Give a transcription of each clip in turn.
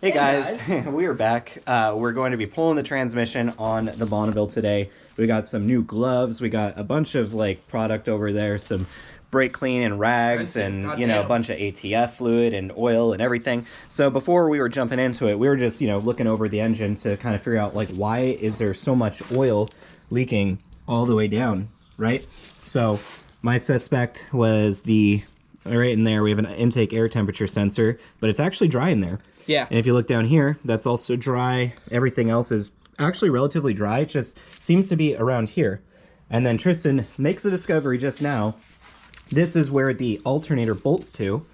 Hey guys, we are back. We're going to be pulling the transmission on the Bonneville today. We got some new gloves. We got a bunch of like product over there, some brake clean and rags, and a bunch of ATF fluid and oil and everything. So before we were jumping into it, we were just looking over the engine to kind of figure out like why is there so much oil leaking all the way down, right? So my suspect was right in there. We have an intake air temperature sensor, but it's actually dry in there. Yeah. And if you look down here, that's also dry. Everything else is actually relatively dry. It just seems to be around here. And then Tristan makes the discovery just now. This is where the alternator bolts to.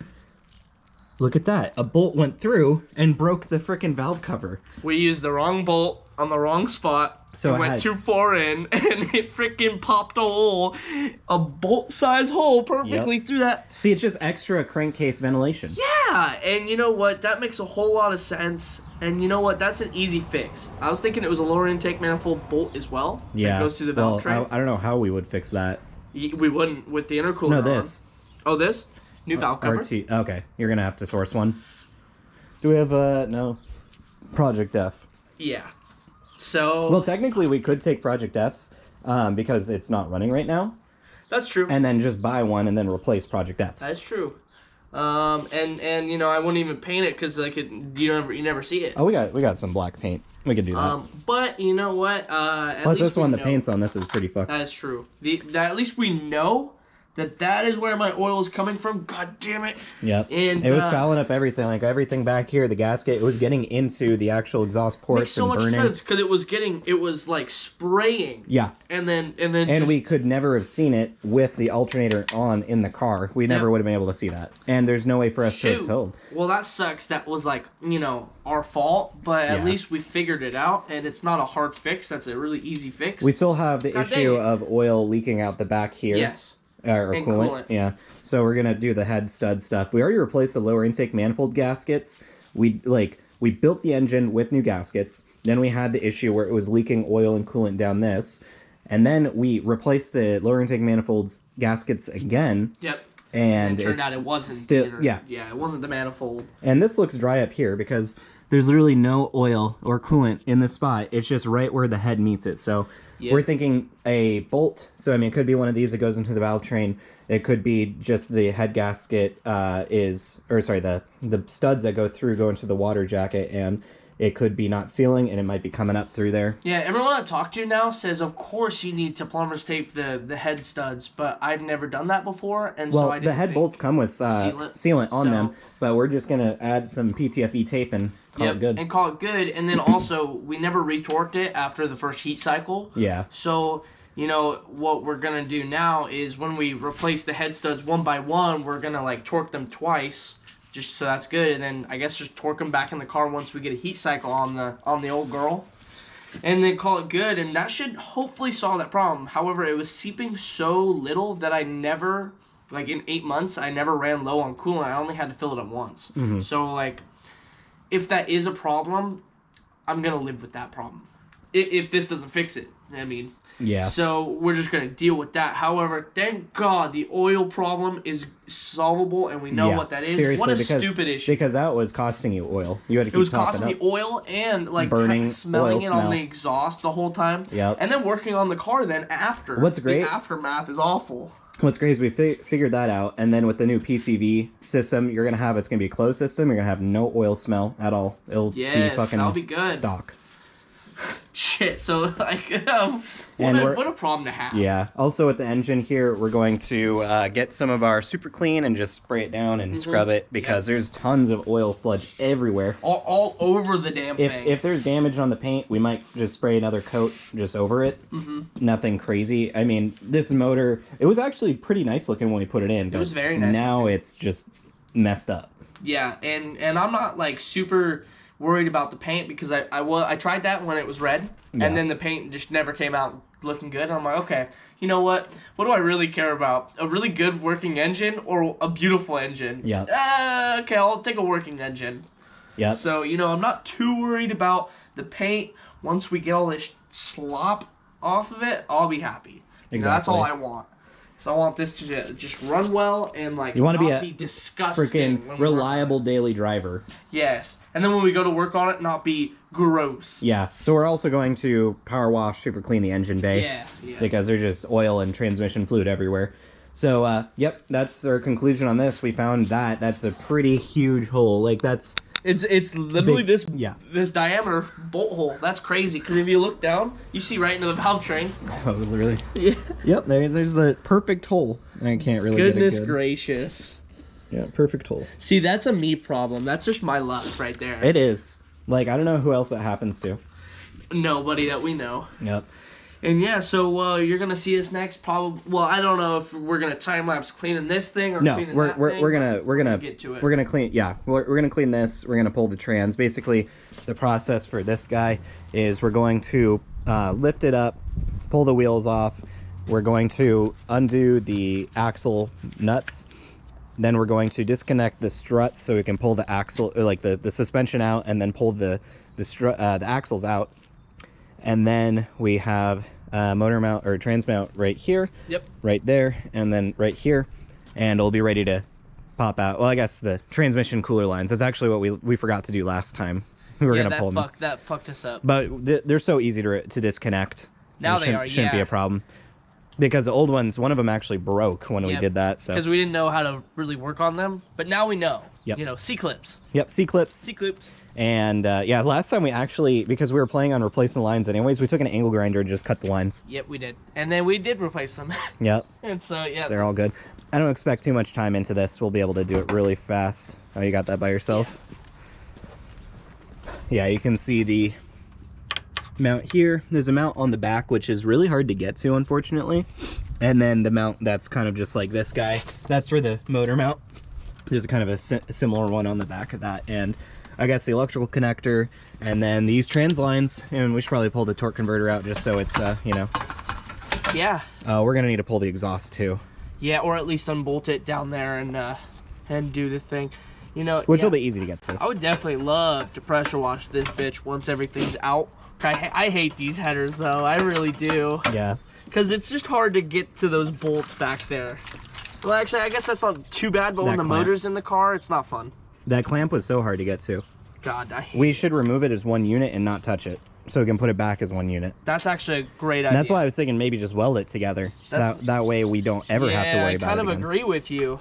Look at that. A bolt went through and broke the frickin' valve cover. We used the wrong bolt on the wrong spot. So it went too far in, and it freaking popped a bolt-sized hole perfectly through that. See, it's just extra crankcase ventilation. Yeah, and you know what? That makes a whole lot of sense. And you know what? That's an easy fix. I was thinking it was a lower intake manifold bolt as well. Yeah. That goes through the valve tray. I don't know how we would fix that. We wouldn't with the intercooler. No, this. On. Oh, this? New valve cover? RT. Okay, you're gonna have to source one. Do we have no Project F? Yeah. So. Well, technically, we could take Project F's because it's not running right now. That's true. And then just buy one and then replace Project F's. That's true. And I wouldn't even paint it because like you never see it. Oh, we got some black paint. We could do that. But you know what? Plus, this one, the paint's on this is pretty fucked. That is true. At least we know that is where my oil is coming from. God damn it. Yep. And it was fouling up everything, like everything back here, the gasket. It was getting into the actual exhaust ports makes so and burning. much sense because it was like spraying. Yeah. And we could never have seen it with the alternator on in the car. We never would have been able to see that. And there's no way for us to have told. Well, that sucks. That was like, our fault, but at least we figured it out, and it's not a hard fix. That's a really easy fix. We still have the issue of oil leaking out the back here. Yes. Or coolant. Yeah. So we're gonna do the head stud stuff. We already replaced the lower intake manifold gaskets. We built the engine with new gaskets. Then we had the issue where it was leaking oil and coolant down this. And then we replaced the lower intake manifolds gaskets again. Yep. And it turned out it wasn't still yeah, it wasn't the manifold. And this looks dry up here because there's literally no oil or coolant in this spot. It's just right where the head meets it. So we're thinking a bolt. So I mean, it could be one of these that goes into the valve train. It could be just the head gasket the studs that go into the water jacket, and it could be not sealing, and it might be coming up through there. Yeah, everyone I talk to now says, of course you need to plumber's tape the head studs, but I've never done that before, and so I didn't the head bolts come with sealant on them, but we're just gonna add some PTFE tape and call it good. And call it good, and then also we never retorqued it after the first heat cycle. Yeah. So what we're gonna do now is when we replace the head studs one by one, we're gonna like torque them twice. Just so that's good, and then I guess just torque them back in the car once we get a heat cycle on the old girl, and then call it good, and that should hopefully solve that problem. However, it was seeping so little that I never, like in 8 months, I never ran low on coolant. I only had to fill it up once. Mm-hmm. So like, if that is a problem, I'm gonna live with that problem. If this doesn't fix it, I mean. Yeah. So we're just going to deal with that. However, thank God the oil problem is solvable and we know what that is. Seriously, what a stupid issue. Because that was costing you oil. You had to keep it was costing me oil and like burning, smelling it smell on the exhaust the whole time. Yep. And then working on the car then after. What's great? The aftermath is awful. What's great is we figured that out, and then with the new PCV system, it's going to be a closed system. You're going to have no oil smell at all. It'll be fucking that'll be good. Stock. Shit, so like, what a problem to have. Yeah. Also with the engine here, we're going to get some of our super clean and just spray it down and scrub it because there's tons of oil sludge everywhere. All over the damn thing. If there's damage on the paint, we might just spray another coat just over it. Nothing crazy. I mean, this motor, it was actually pretty nice looking when we put it in. It was very nice. Now it's just messed up. Yeah, and I'm not like super worried about the paint because I tried that when it was red, and then the paint just never came out looking good. And I'm like, okay, you know what? What do I really care about? A really good working engine or a beautiful engine? Yeah. Okay, I'll take a working engine. Yeah. So I'm not too worried about the paint. Once we get all this slop off of it, I'll be happy. Exactly. That's all I want. So I want this to just run well and like You want to be disgusting. freaking reliable daily driver. Yes. And then when we go to work on it, not be gross. Yeah. So we're also going to power wash, super clean the engine bay. Yeah. Because there's just oil and transmission fluid everywhere. So, yep, that's our conclusion on this. We found that. That's a pretty huge hole. Like, that's... It's literally big, this diameter bolt hole. That's crazy. Because if you look down, you see right into the valve train. Oh, really? Yeah. Yep, there's the perfect hole. I can't really Goodness get it good. gracious. Yeah, perfect hole. See, that's a me problem. That's just my luck right there. It is. Like, I don't know who else it happens to. Nobody that we know. Yep. And yeah, so you're gonna see us next. Probably. Well, I don't know if we're gonna time lapse cleaning this thing or cleaning that thing. We're gonna get to it. We're gonna clean. Yeah, we're gonna clean this. We're gonna pull the trans. Basically, the process for this guy is we're going to lift it up, pull the wheels off. We're going to undo the axle nuts. Then we're going to disconnect the struts so we can pull the axle, or like the suspension out, and then pull the axles out. And then we have motor mount or trans mount right here. Yep. Right there, and then right here, and it'll be ready to pop out. Well, I guess the transmission cooler lines. That's actually what we forgot to do last time. We were gonna pull them. That fucked us up. But they're so easy to disconnect. Now they are. Shouldn't be a problem. Because the old ones, one of them actually broke when we did that. So because we didn't know how to really work on them, but now we know. Yep. You know, C-clips. Yep, C-clips. C-clips. And yeah, last time we actually, because we were planning on replacing the lines anyways, we took an angle grinder and just cut the lines. Yep, we did. And then we did replace them. Yep. And so, yeah. So they're all good. I don't expect too much time into this. We'll be able to do it really fast. Oh, you got that by yourself? Yeah, you can see the mount here. There's a mount on the back, which is really hard to get to, unfortunately. And then the mount that's kind of just like this guy. That's for the motor mount. There's a kind of a similar one on the back of that. And I guess the electrical connector, and then these trans lines, and we should probably pull the torque converter out just so it's, you know. Yeah. We're gonna need to pull the exhaust too. Yeah, or at least unbolt it down there and do the thing. You know, which will be easy to get to. I would definitely love to pressure wash this bitch once everything's out. I hate these headers though, I really do. Yeah. Because it's just hard to get to those bolts back there. Well, actually, I guess that's not too bad, but when the motor's in the car, it's not fun. That clamp was so hard to get to. God, I hate it. We should remove it as one unit and not touch it, so we can put it back as one unit. That's actually a great idea. And that's why I was thinking maybe just weld it together. That way we don't ever have to worry about it again. I kind of agree with you.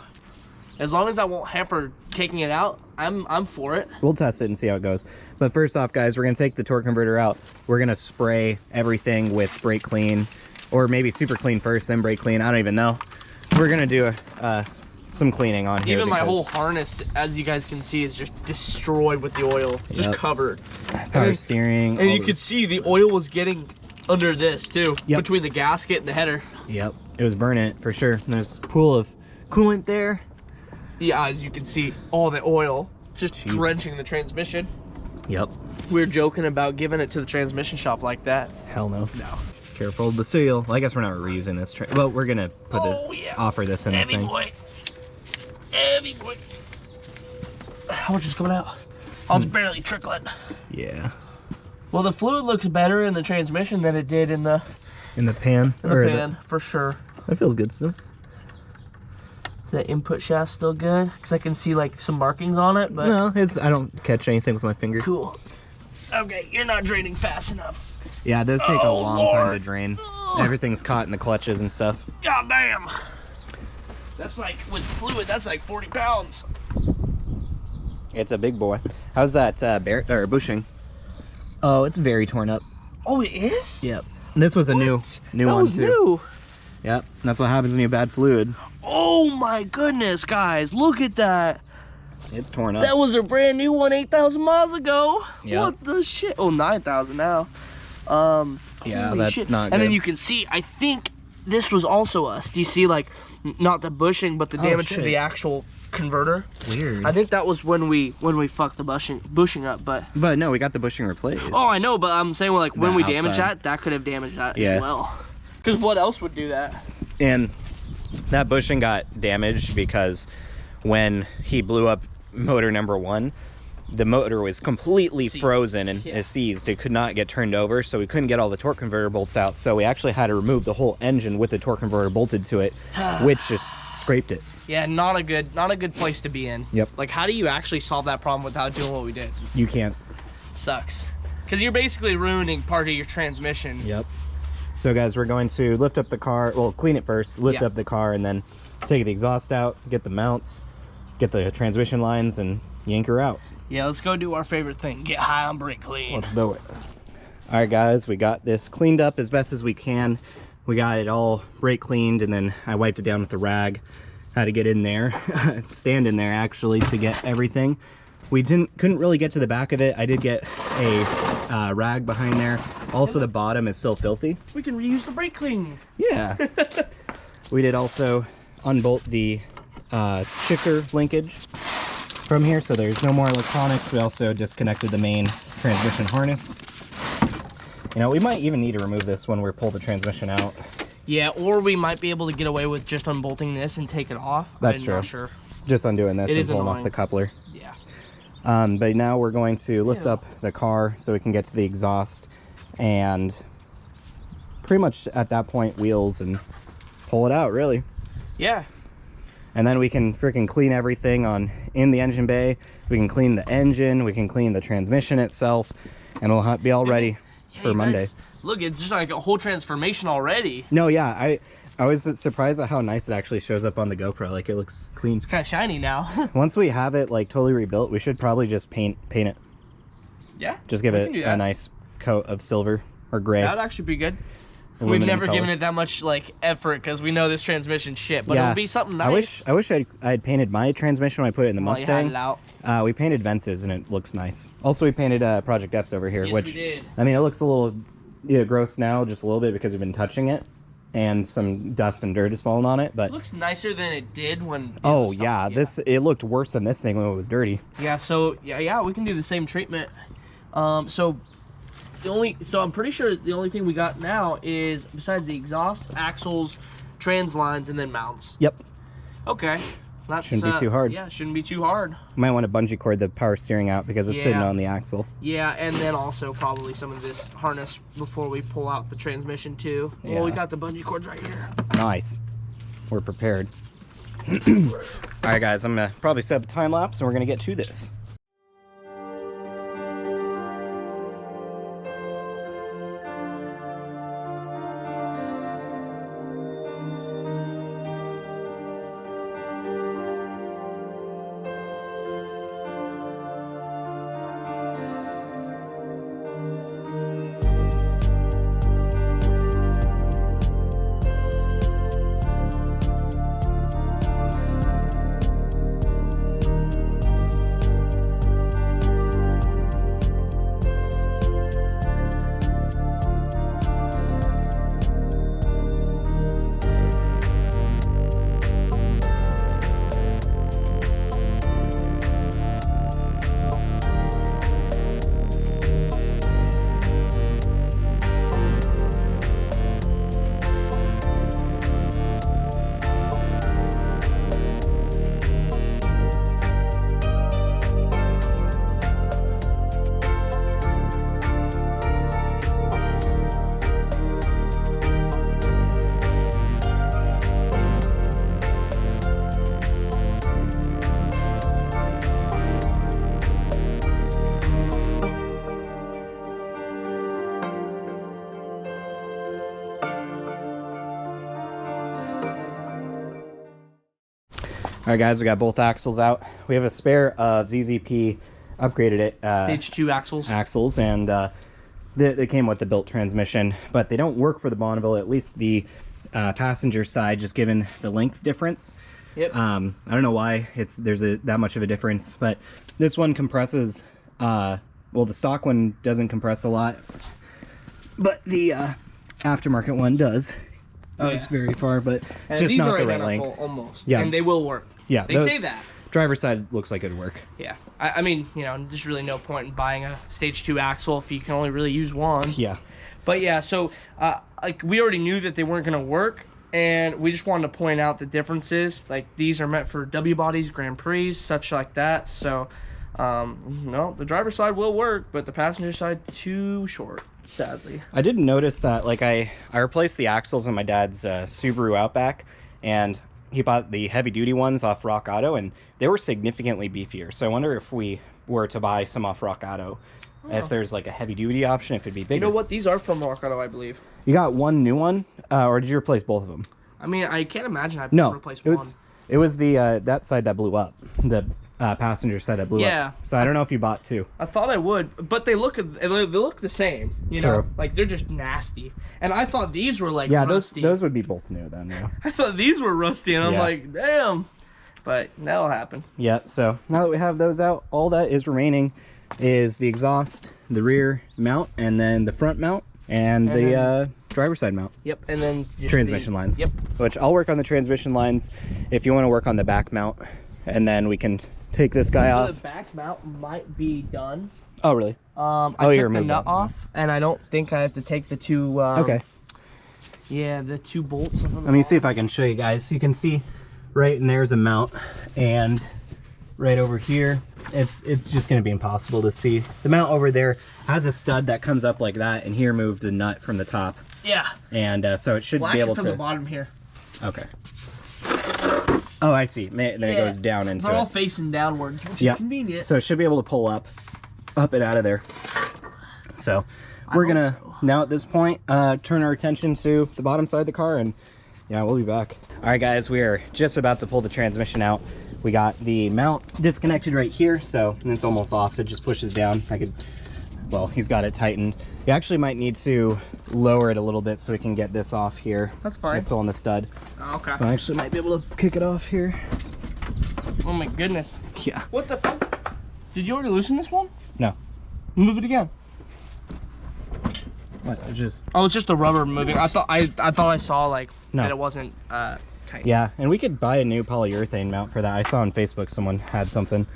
As long as that won't hamper taking it out, I'm for it. We'll test it and see how it goes. But first off, guys, we're gonna take the torque converter out. We're gonna spray everything with brake clean, or maybe super clean first, then brake clean. I don't even know. We're gonna do some cleaning on here. Even my whole harness, as you guys can see, is just destroyed with the oil, just covered. Power steering. And you can see the oil was getting under this too, between the gasket and the header. Yep, it was burning it for sure. And there's a pool of coolant there. Yeah, as you can see, all the oil just drenching the transmission. Yep. We were joking about giving it to the transmission shop like that. Hell no. No. Careful of the seal. Well, I guess we're not reusing this. Well, we're gonna put offer this in the thing. Boy. Heavy boy. How much is coming out? Oh, it's barely trickling. Yeah. Well, the fluid looks better in the transmission than it did in the pan. In the pan, for sure. That feels good still. Is that input shaft still good? Because I can see like some markings on it, but no, I don't catch anything with my finger. Cool. Okay, you're not draining fast enough. Yeah, it does take a long time to drain. Everything's caught in the clutches and stuff. God damn. That's like, with fluid, that's like 40 pounds. It's a big boy. How's that bushing? Oh, it's very torn up. Oh, it is? Yep. And this was a new one too. New. Yep. That's what happens when you have bad fluid. Oh my goodness, guys. Look at that. It's torn up. That was a brand new one 8,000 miles ago. Yep. What the shit? Oh, 9,000 now. Yeah, that's shit. Not good. And then you can see, I think this was also us. Do you see, like, not the bushing, but the damage to the actual converter? Weird. I think that was when we fucked the bushing up, but no, we got the bushing replaced. Oh, I know, but I'm saying, well, like, when we damaged that could have damaged that as well. Because what else would do that? And that bushing got damaged because when he blew up motor number 1, the motor was completely Seized. frozen and seized. It could not get turned over, so we couldn't get all the torque converter bolts out. So we actually had to remove the whole engine with the torque converter bolted to it, which just scraped it. Yeah, not a good place to be in. Yep. Like, how do you actually solve that problem without doing what we did? You can't. Sucks. Because you're basically ruining part of your transmission. Yep. So guys, we're going to lift up the car. Well, clean it first, lift up the car, and then take the exhaust out, get the mounts, get the transmission lines, and yank her out. Yeah, let's go do our favorite thing. Get high on brake clean. Let's do it. All right, guys, we got this cleaned up as best as we can. We got it all brake cleaned, and then I wiped it down with the rag. Had to get in there, stand in there actually to get everything. We couldn't really get to the back of it. I did get a rag behind there. Also, the bottom is still filthy. We can reuse the brake clean. Yeah. We did also unbolt the shifter linkage from here, so there's no more electronics. We also disconnected the main transmission harness. You know, we might even need to remove this when we pull the transmission out. Yeah, or we might be able to get away with just unbolting this and take it off. That's true. I'm not sure. Just undoing this and pulling annoying. off the coupler. Yeah. But now we're going to lift up the car so we can get to the exhaust, and pretty much at that point wheels and pull it out, really. Yeah. And then we can freaking clean everything in the engine bay. We can clean the engine, we can clean the transmission itself, and we'll be all ready for Monday. Guys, look, it's just like a whole transformation already. No, yeah, I was surprised at how nice it actually shows up on the GoPro. Like, it looks clean. It's kind of shiny now. Once we have it like totally rebuilt, we should probably just paint it. Yeah. Just give it a nice coat of silver or gray. That'd actually be good. Aluminum We've never color. given it that much like effort because we know this transmission shit, but it would be something nice. I wish I'd painted my transmission when I put it in the While you had Mustang. it out. We painted Vences and it looks nice. Also, we painted Project F's over here, Yes, which we did. I mean, it looks a little gross now, just a little bit because we've been touching it, and some dust and dirt has fallen on it. But It looks nicer than it did when. oh yeah, it looked worse than this thing when it was dirty. Yeah. So yeah, we can do the same treatment. So I'm pretty sure the only thing we got now is, besides the exhaust, axles, trans lines, and then mounts. Yep. Okay. That Shouldn't be too hard. Yeah, shouldn't be too hard. Might want to bungee cord the power steering out because it's sitting on the axle. Yeah, and then also probably some of this harness before we pull out the transmission too. Yeah. Well, we got the bungee cords right here. Nice. We're prepared. All right, guys, I'm gonna probably set up a time lapse and we're gonna get to this. All right, guys, we got both axles out. We have a spare of ZZP upgraded it. Stage 2 axles. And they came with the built transmission, but they don't work for the Bonneville, at least the passenger side, just given the length difference. Yep. I don't know why there's that much of a difference, but this one compresses, well, the stock one doesn't compress a lot, but the aftermarket one does. Goes very far, but And just these not are the right identical, length. almost. Yeah. And they will work. Yeah, They say that. Driver's side looks like it'd work. Yeah. I mean, you know, there's really no point in buying a stage 2 axle if you can only really use one. Yeah. But yeah, so like we already knew that they weren't going to work, and we just wanted to point out the differences. Like, these are meant for W bodies, Grand Prix, such like that. So No, the driver's side will work, but the passenger side too short, sadly. I did notice that, like, I replaced the axles on my dad's Subaru Outback, and he bought the heavy duty ones off Rock Auto, and they were significantly beefier. So I wonder if we were to buy some off Rock Auto, if there's like a heavy duty option, if it'd be bigger. You know what? These are from Rock Auto, I believe. You got one new one, or did you replace both of them? I mean, I can't imagine I replaced one. one. It was the that side that blew up, the passenger side that blew up. Yeah. So I don't know if you bought two. I thought I would, but they look the same. You know, like they're just nasty. And I thought these were like rusty. those would be both new then. Yeah. I thought these were rusty, and I'm like, damn. But that'll happen. Yeah. So now that we have those out, all that is remaining is the exhaust, the rear mount, and then the front mount, and the driver's side mount. Yep. And then just transmission lines. Yep. Which I'll work on the transmission lines if you want to work on the back mount, and then we can take this guy off. The back mount might be done. Oh really? I took the nut off, and I don't think I have to take the two. Okay. Yeah, the two bolts. Let me see if I can show you guys. So you can see right in there's a mount, and right over here it's just going to be impossible to see. The mount over there has a stud that comes up like that, and here moved the nut from the top. Yeah. And so it should be able to. from the bottom here. Okay. Oh, I see. Then it goes down into. They're all facing downwards, which is convenient. So it should be able to pull up and out of there. So we're gonna now at this point turn our attention to the bottom side of the car, and yeah, we'll be back. All right, guys, we are just about to pull the transmission out. We got the mount disconnected right here, so it's almost off. It just pushes down. Well, he's got it tightened. You actually might need to lower it a little bit so we can get this off here. That's fine. It's still on the stud. Oh, okay. I actually might be able to kick it off here. Oh my goodness. Yeah. What the fuck? Did you already loosen this one? No. Move it again. What? Oh, it's just the rubber moving. I thought I saw like that it wasn't tight. Yeah, and we could buy a new polyurethane mount for that. I saw on Facebook someone had something.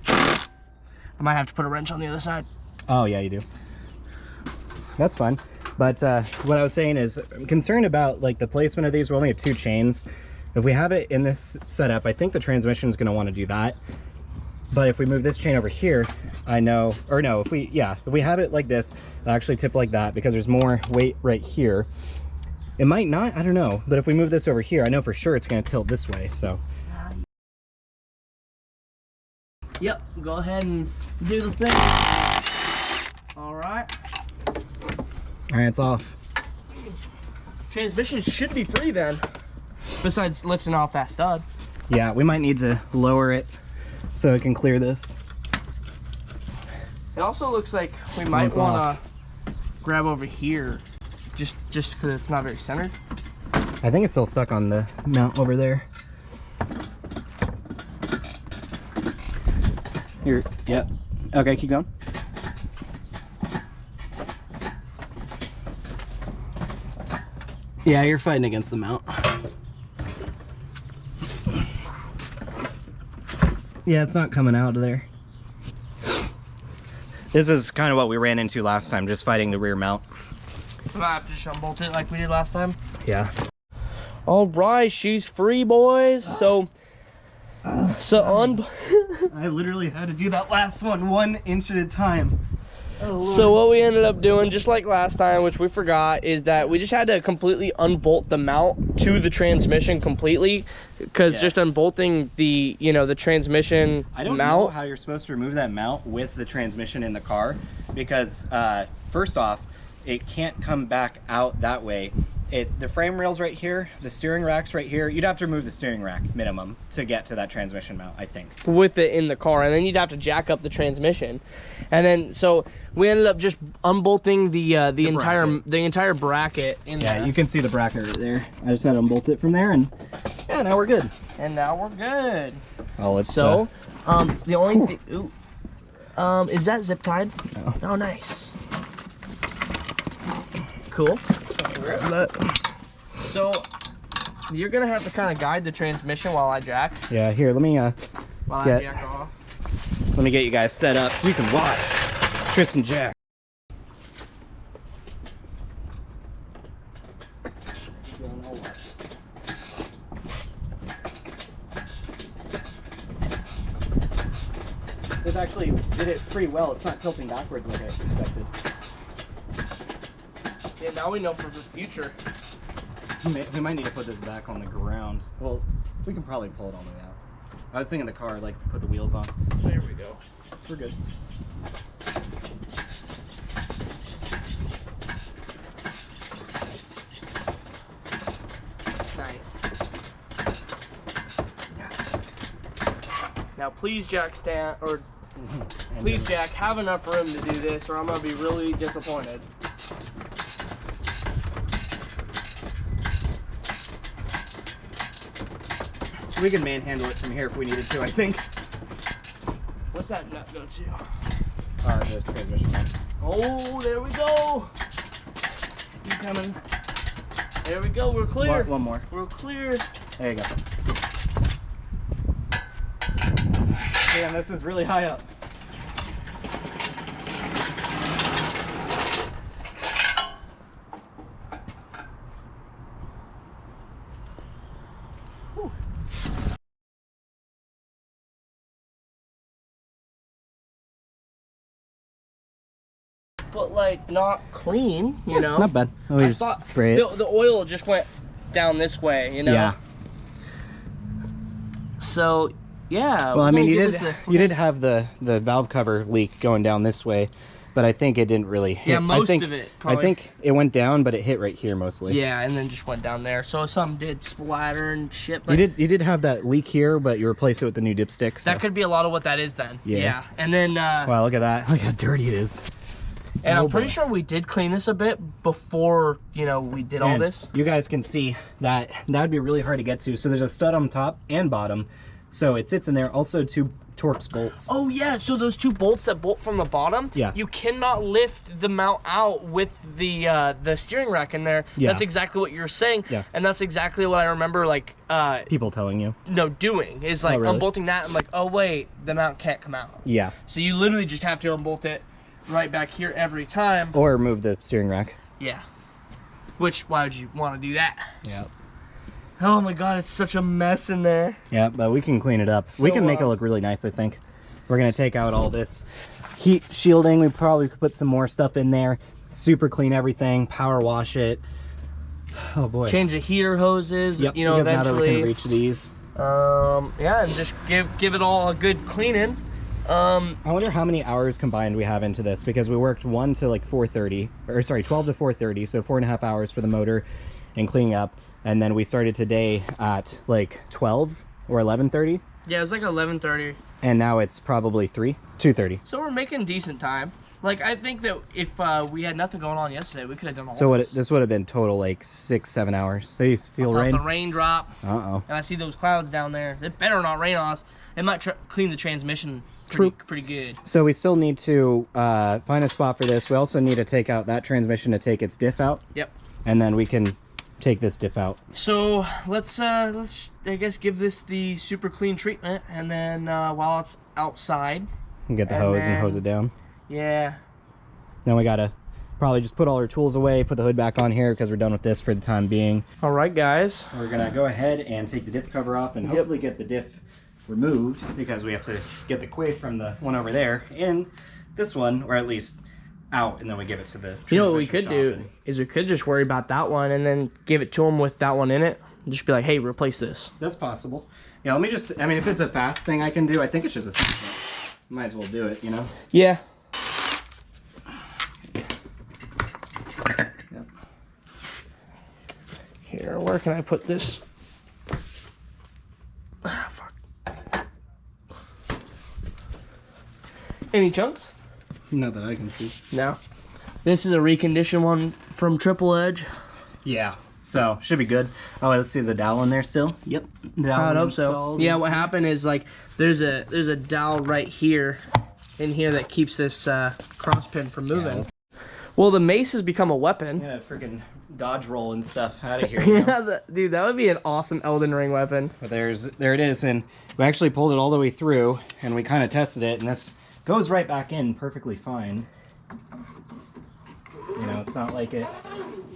I might have to put a wrench on the other side. Oh yeah, you do. That's fine. But what I was saying is, I'm concerned about like the placement of these. We only have two chains. If we have it in this setup, I think the transmission is going to want to do that. But if we move this chain over here, I know, or no, if we have it like this, it'll actually tip like that because there's more weight right here. It might not, I don't know. But if we move this over here, I know for sure it's going to tilt this way, so. Yep, go ahead and do the thing. All right. All right, it's off. Transmission should be free then, besides lifting off that stud. Yeah, we might need to lower it so it can clear this. It also looks like we might want to grab over here, just because it's not very centered. I think it's still stuck on the mount over there. Here, yep. Okay, keep going. Yeah, you're fighting against the mount. Yeah, it's not coming out of there. This is kind of what we ran into last time, just fighting the rear mount. I'm gonna have to just unbolt it like we did last time. Yeah. All right, she's free, boys. So I literally had to do that last one 1 inch at a time. Oh, so what we ended up doing, just like last time, which we forgot, is that we just had to completely unbolt the mount to the transmission completely, because just unbolting the the transmission I don't know how you're supposed to remove that mount with the transmission in the car, because first off, it can't come back out that way. The frame rail's right here, the steering rack's right here. You'd have to remove the steering rack minimum to get to that transmission mount, I think. With it in the car, and then you'd have to jack up the transmission, and then so we ended up just unbolting the entire bracket in there. Yeah, you can see the bracket right there. I just had to unbolt it from there, and yeah, now we're good. And now we're good. Oh, let's the only thing, is that zip tied? No. Oh, nice. Cool. So you're gonna have to kind of guide the transmission while I jack. Yeah, here, let me I jack off. Let me get you guys set up so you can watch Tristan jack. This actually did it pretty well. It's not tilting backwards like I suspected. Yeah, now we know for the future. We might need to put this back on the ground. Well, we can probably pull it all the way out. I was thinking the car, like, put the wheels on. There we go. We're good. Nice. Now, please, Jack, please, Jack, have enough room to do this, or I'm gonna be really disappointed. We can manhandle it from here if we needed to, I think. What's that nut go to? The transmission nut. Oh, there we go. You coming? There we go. We're clear. One more. We're clear. There you go. Damn, this is really high up. But like not clean, you know. Not bad. Oh, we I just thought spray it. the oil just went down this way, you know. Yeah. So, yeah. Well, I mean, you did have the valve cover leak going down this way, but I think it didn't really hit. Yeah, most of it. Probably. I think it went down, but it hit right here mostly. Yeah, and then just went down there. So some did splatter and shit. But you did have that leak here, but you replaced it with the new dipstick. So. That could be a lot of what that is then. Yeah. And then. Wow, look at that! Look how dirty it is. And I'm pretty sure we did clean this a bit before, you know, we did all this. You guys can see that would be really hard to get to. So there's a stud on top and bottom. So it sits in there. Also 2 Torx bolts. Oh yeah, so those 2 bolts that bolt from the bottom, yeah, you cannot lift the mount out with the steering rack in there. Yeah. That's exactly what you're saying. Yeah. And that's exactly what I remember like people telling you. No, doing is like unbolting that and like, oh wait, the mount can't come out. Yeah. So you literally just have to unbolt it right back here every time. Or move the steering rack. Yeah. Which, why would you want to do that? Yeah. Oh my god, it's such a mess in there. Yeah, but we can clean it up. So, we can make it look really nice, I think. We're going to take out all this heat shielding. We probably could put some more stuff in there. Super clean everything. Power wash it. Oh boy. Change the heater hoses. Yep, you know, because eventually. now that we can reach these. Yeah, and just give it all a good cleaning. I wonder how many hours combined we have into this, because we worked 1 to like 4:30, or sorry, 12 to 4:30, so 4.5 hours for the motor and cleaning up, and then we started today at like 12 or 11:30. Yeah, it was like 11:30. And now it's probably 2:30. So we're making decent time. Like, I think that if we had nothing going on yesterday, we could have done all so this. This would have been total like 6-7 hours. So you feel rain? The raindrop. Uh-oh. And I see those clouds down there. It better not rain on us. It might clean the transmission pretty good. So we still need to find a spot for this. We also need to take out that transmission to take its diff out. Yep. And then we can take this diff out. So let's I guess give this the super clean treatment, and then while it's outside, and get the hose and hose it down. Yeah. Then we gotta probably just put all our tools away, put the hood back on here because we're done with this for the time being. All right, guys. We're gonna go ahead and take the diff cover off and hopefully get the diff removed, because we have to get the Quaife from the one over there in this one, or at least out, and then we give it to the You know what we could do is we could just worry about that one and then give it to them with that one in it. Just be like, hey, replace this. That's possible. Yeah, let me just, I mean, if it's a fast thing I can do, I think it's just a simple. Might as well do it, you know? Yeah. Yep. Here, where can I put this? Ah, fuck. Any chunks? Not that I can see. No. This is a reconditioned one from Triple Edge. Yeah. So should be good. Oh, let's see, is a dowel in there still? Yep. I hope so. Yeah, what happened is like there's a dowel right here, in here, that keeps this cross pin from moving. Yeah, well, the mace has become a weapon. Yeah, freaking dodge roll and stuff out of here. You know? Yeah, dude, that would be an awesome Elden Ring weapon. But there it is, and we actually pulled it all the way through, and we kind of tested it, and this goes right back in perfectly fine. You know, it's not like it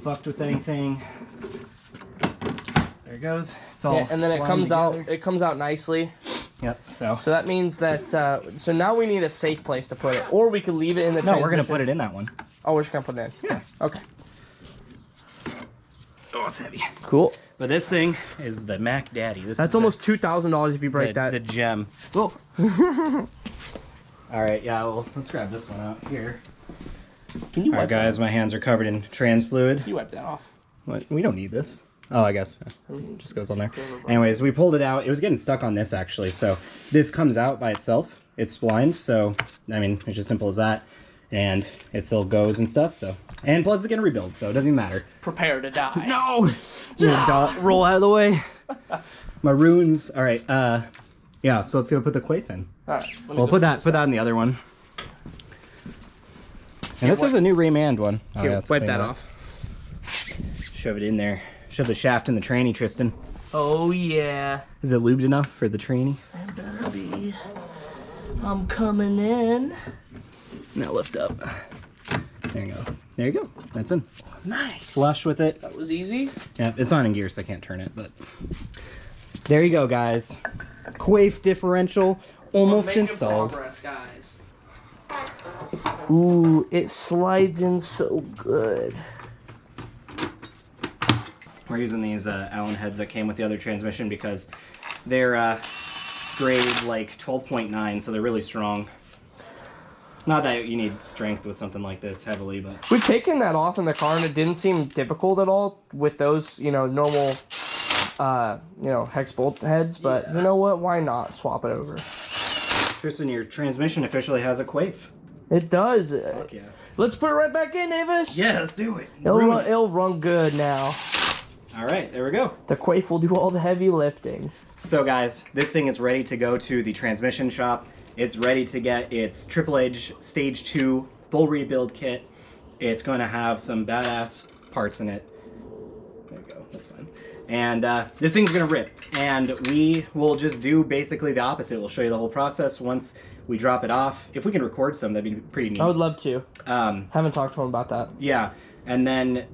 fucked with anything. There it goes. It's all and then it comes together. out. It comes out nicely. Yep. So that means that so now we need a safe place to put it, or we could leave it in the. No, we're gonna put it in that one. Oh, we're just gonna put it in. Yeah. Okay. Oh, it's heavy. Cool. But this thing is the Mac Daddy. That's almost $2,000 if you break that. The gem. Oh. All right. Yeah. Well, let's grab this one out here. Can you All right, guys. My hands are covered in trans fluid. You wipe that off. What? We don't need this. Oh, I guess. It just goes on there. Anyways, we pulled it out. It was getting stuck on this, actually. So this comes out by itself. It's splined. So, I mean, it's just simple as that. And it still goes and stuff. So, and plus it's going to rebuild. So it doesn't even matter. Prepare to die. No! Roll out of the way. My runes. All right. Yeah, so let's go put the Quaife in. All right. We'll put that in the other one. And this is a new remanned one. Oh, Here, yeah, wipe that off. Shove it in there. Shove the shaft in the tranny, Tristan. Oh, yeah. Is it lubed enough for the tranny? It better be. I'm coming in. Now lift up. There you go. There you go. That's in. Nice. Flush with it. That was easy. Yeah, it's on in gear, so I can't turn it, but there you go, guys. Quaife differential almost installed. Progress, guys. Ooh, it slides in so good. We're using these Allen heads that came with the other transmission because they're grade like 12.9, so they're really strong. Not that you need strength with something like this heavily, but We've taken that off in the car and it didn't seem difficult at all with those, you know, normal, you know, hex bolt heads. But you know what? Why not swap it over? Tristan, your transmission officially has a Quaife. It does. Fuck yeah. Let's put it right back in, Avis. Yeah, let's do it. It'll run good now. All right, there we go. The Quaife will do all the heavy lifting. So guys, this thing is ready to go to the transmission shop. It's ready to get its Triple Edge Stage 2 full rebuild kit. It's going to have some badass parts in it. There you go, that's fine. And this thing's going to rip. And we will just do basically the opposite. We'll show you the whole process once we drop it off. If we can record some, that'd be pretty neat. I would love to. Haven't talked to him about that. Yeah, and then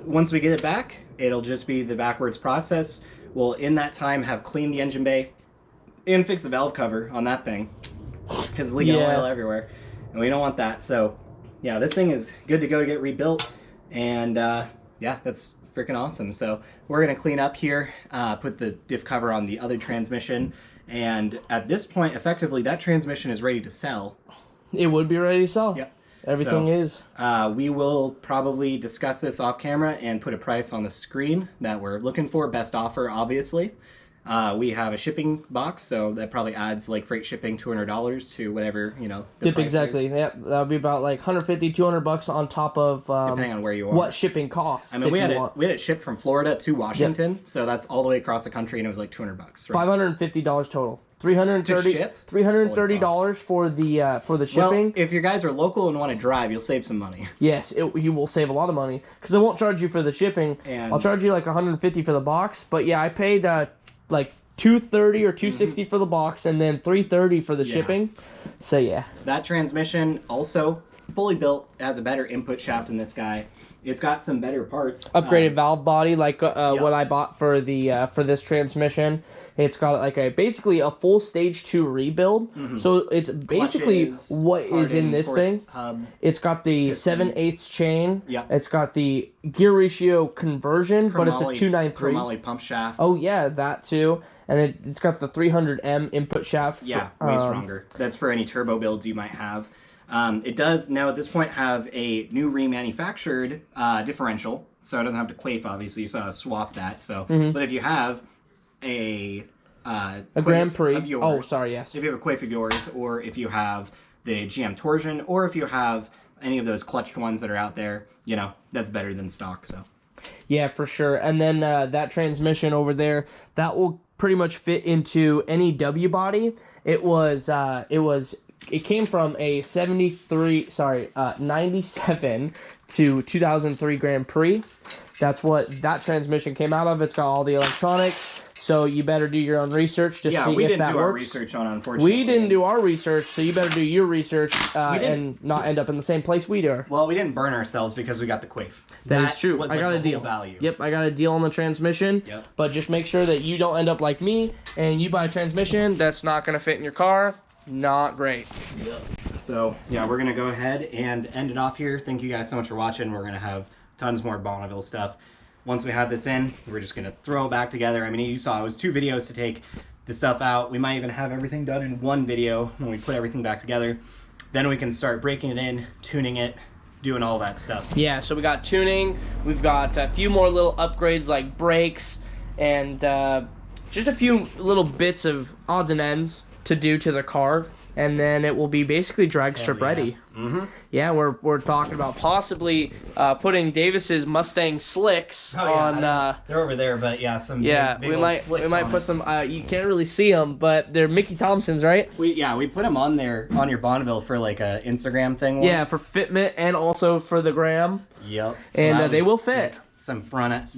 once we get it back, it'll just be the backwards process. We'll, in that time, have cleaned the engine bay and fix the valve cover on that thing. Because it's leaking oil everywhere. And we don't want that. So, yeah, this thing is good to go to get rebuilt. And, yeah, that's freaking awesome. So, we're going to clean up here, put the diff cover on the other transmission. And at this point, effectively, that transmission is ready to sell. It would be ready to sell. Yep. Everything is. We will probably discuss this off camera and put a price on the screen that we're looking for. Best offer, obviously. We have a shipping box, so that probably adds like freight shipping $200 to whatever, you know, the price exactly. is. Yep, that would be about like $150, $200 on top of depending on where you are. What shipping costs. I mean, we had it shipped from Florida to Washington, so that's all the way across the country, and it was like $200. Right? $550 total. $330 for the shipping. Well, if you guys are local and want to drive, you'll save some money. Yes, you will save a lot of money because I won't charge you for the shipping. And I'll charge you like $150 for the box. But yeah, I paid like $230 or $260 for the box, and then $330 for the shipping. So yeah, that transmission also fully built, has a better input shaft than this guy. It's got some better parts. Upgraded valve body, like what I bought for the for this transmission. It's got like basically a full stage 2 rebuild. So it's basically Clutches, what is in this thing. Hub. It's got the 7/8 chain. Yep. It's got the gear ratio conversion, but it's a 293. Chromoly pump shaft. Oh yeah, that too. And it's got the 300M input shaft. Yeah, way stronger. That's for any turbo builds you might have. It does now at this point have a new remanufactured differential, so it doesn't have to Quaife, obviously. You saw us swap that. So, but if you have a Grand Prix of yours, oh sorry, yes. If you have a Quaife of yours, or if you have the GM Torsion, or if you have any of those clutched ones that are out there, you know, that's better than stock. So, yeah, for sure. And then that transmission over there, that will pretty much fit into any W body. It came from a 97 to 2003 Grand Prix. That's what that transmission came out of. It's got all the electronics. So you better do your own research to see if that works. Yeah, we didn't do our research on, unfortunately. We didn't do our research, so you better do your research and not end up in the same place we do. Well, we didn't burn ourselves because we got the Quaife. That is true. Was, I got a deal. Value. Yep, I got a deal on the transmission. Yep. But just make sure that you don't end up like me and you buy a transmission that's not going to fit in your car. Not great. Yep. So, yeah, we're going to go ahead and end it off here. Thank you guys so much for watching. We're going to have tons more Bonneville stuff. Once we have this in, we're just going to throw it back together. I mean, you saw it was 2 videos to take the stuff out. We might even have everything done in 1 video when we put everything back together. Then we can start breaking it in, tuning it, doing all that stuff. Yeah, so we got tuning. We've got a few more little upgrades like brakes and just a few little bits of odds and ends to do to the car, and then it will be basically drag strip ready. Mm-hmm. Yeah, we're talking about possibly putting Davis's Mustang slicks on. They're over there, but yeah, some big we might put it. some. You can't really see them, but they're Mickey Thompsons, right? We put them on there on your Bonneville for like a Instagram thing. Once. Yeah, for fitment and also for the gram. Yep. So and they will fit. Some front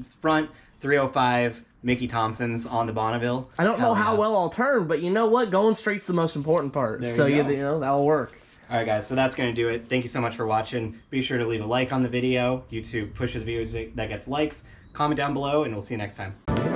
305 Mickey Thompsons on the Bonneville. I don't know how well I'll turn, but you know what? Going straight's the most important part. So you know that'll work. All right, guys. So that's gonna do it. Thank you so much for watching. Be sure to leave a like on the video. YouTube pushes videos that gets likes. Comment down below, and we'll see you next time.